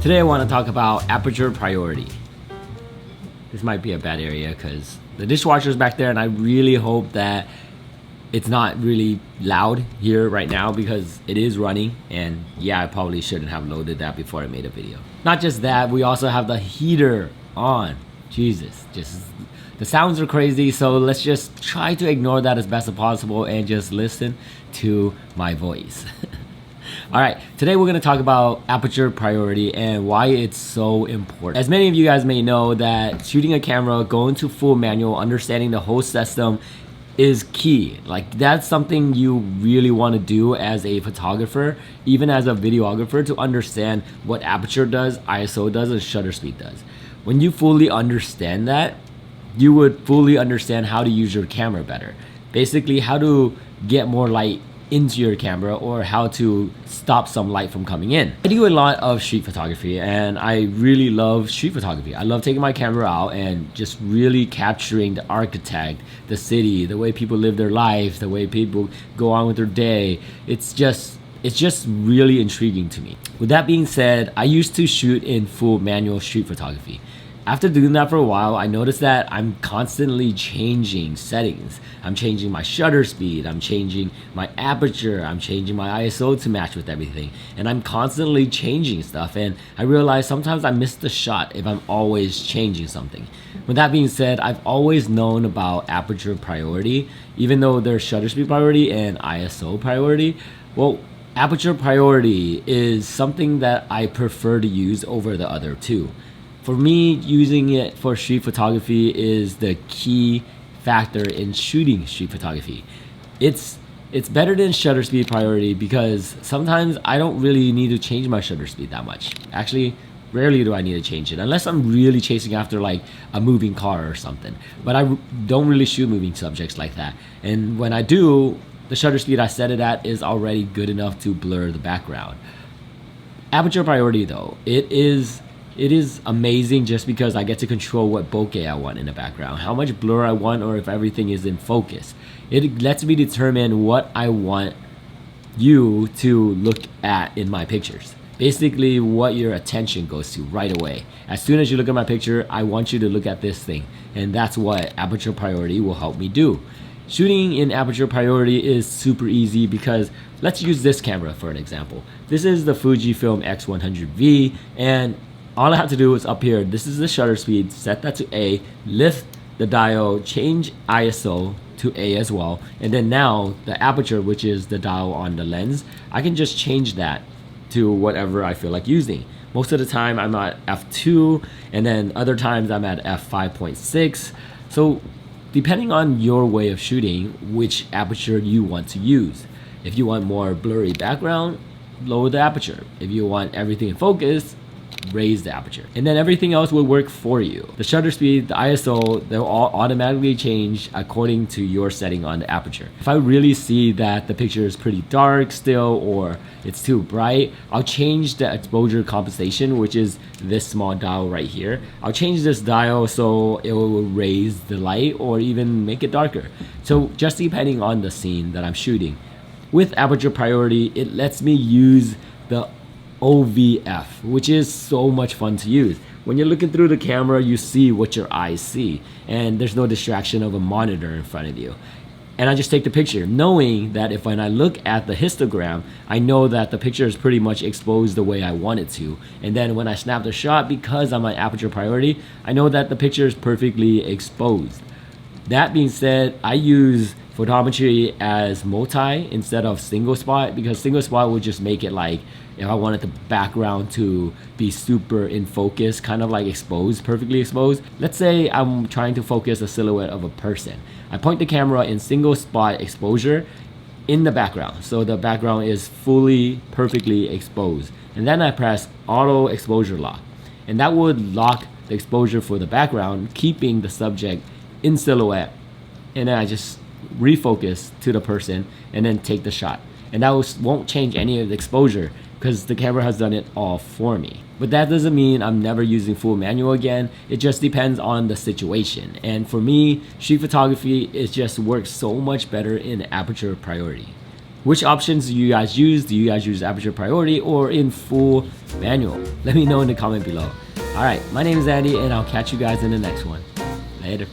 Today I want to talk about aperture priority. This might be a bad area because the dishwasher is back there, and I really hope that it's not really loud here right now because it is running, and yeah, I probably shouldn't have loaded that before I made a video. Not just that, we also have the heater on. Jesus, just the sounds are crazy, so let's just try to ignore that as best as possible and just listen to my voice. Alright, today we're going to talk about aperture priority and why it's so important. As many of you guys may know, that shooting a camera, going to full manual, understanding the whole system is key. Like, that's something you really want to do as a photographer, even as a videographer, to understand what aperture does, ISO does, and shutter speed does. When you fully understand that, you would fully understand how to use your camera better. Basically, how to get more light into your camera or how to stop some light from coming in. I do a lot of street photography, and I really love street photography. I love taking my camera out and just really capturing the architect, the city, the way people live their life, the way people go on with their day. It's just really intriguing to me. With that being said, I used to shoot in full manual street photography. After doing that for a while, I noticed that I'm constantly changing settings. I'm changing my shutter speed, I'm changing my aperture, I'm changing my ISO to match with everything. And I'm constantly changing stuff, and I realize sometimes I miss the shot if I'm always changing something. With that being said, I've always known about aperture priority, even though there's shutter speed priority and ISO priority. Well, aperture priority is something that I prefer to use over the other two. For me, using it for street photography is the key factor in shooting street photography. It's better than shutter speed priority because sometimes I don't really need to change my shutter speed that much. Actually, rarely do I need to change it unless I'm really chasing after like a moving car or something. But I don't really shoot moving subjects like that. And when I do, the shutter speed I set it at is already good enough to blur the background. Aperture priority though, it is amazing just because I get to control what bokeh I want in the background, how much blur I want, or if everything is in focus. It lets me determine what I want you to look at in my pictures. Basically, what your attention goes to right away. As soon as you look at my picture, I want you to look at this thing, and that's what aperture priority will help me do. Shooting in aperture priority is super easy because let's use this camera for an example. This is the Fujifilm X100V, and all I have to do is up here, this is the shutter speed, set that to A, lift the dial, change ISO to A as well, and then now the aperture, which is the dial on the lens, I can just change that to whatever I feel like using. Most of the time I'm at f2, and then other times I'm at f5.6. So depending on your way of shooting, which aperture you want to use. If you want more blurry background, lower the aperture. If you want everything in focus, raise the aperture, and then everything else will work for you. The shutter speed, the ISO, they'll all automatically change according to your setting on the aperture. If I really see that the picture is pretty dark still, or it's too bright, I'll change the exposure compensation, which is this small dial right here. I'll change this dial so it will raise the light or even make it darker. So just depending on the scene that I'm shooting. With aperture priority, it lets me use the OVF, which is so much fun to use. When you're looking through the camera, you see what your eyes see, and there's no distraction of a monitor in front of you. And I just take the picture, knowing that if when I look at the histogram, I know that the picture is pretty much exposed the way I want it to. And then when I snap the shot, because I'm on aperture priority, I know that the picture is perfectly exposed. That being said, I use photometry as multi instead of single spot, because single spot would just make it like, if I wanted the background to be super in focus, kind of like exposed, perfectly exposed. Let's say I'm trying to focus a silhouette of a person. I point the camera in single spot exposure in the background, so the background is fully, perfectly exposed. And then I press auto exposure lock, and that would lock the exposure for the background, keeping the subject in silhouette. And then I just refocus to the person and then take the shot. And that won't change any of the exposure because the camera has done it all for me. But that doesn't mean I'm never using full manual again. It just depends on the situation. And for me, street photography, it just works so much better in aperture priority. Which options do you guys use? Do you guys use aperture priority or in full manual? Let me know in the comment below. All right, my name is Andy, and I'll catch you guys in the next one. Later.